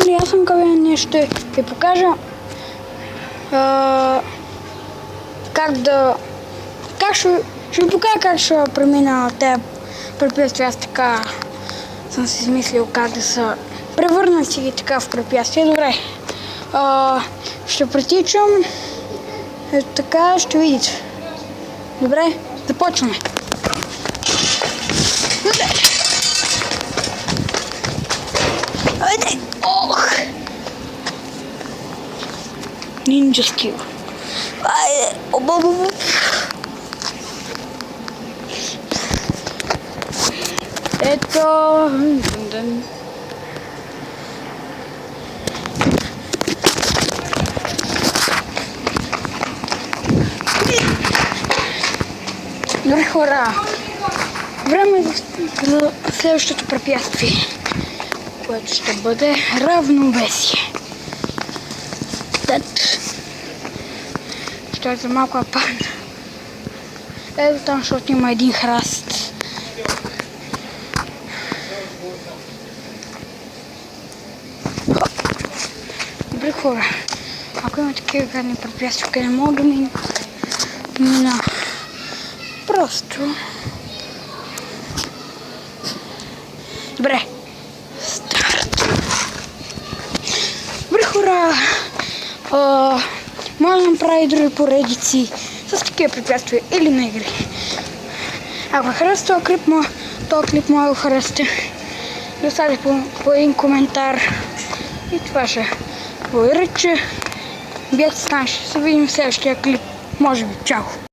приятели, аз съм Кавен и ще ви покажа ще ви покажа как ще премина тези препятствия. Аз така съм си измислил как да са превърнати така в препятствия. Добре, ще притичам така, ще видите. Добре, започваме. Айде! Ох! Нинджа скил. Айде! Оба-ба-ба! Ето... Добре, хора! Време е за следващото препятствие, което ще бъде равновесие. Ще е за малко апан. Ето там, защото има един храст. Добре, хора, ако има такива гадни препятствия, къде не мога да мина, просто... Добре, старт! Добре, хора! Може да направя и други поредици с такива препятствия или на игри. Ако харесате този клип, може да го харесате. Да оставите по един коментар. И това ще благодаря, че бяхте с нас. Ще се видим в следващия клип. Може би. Чао!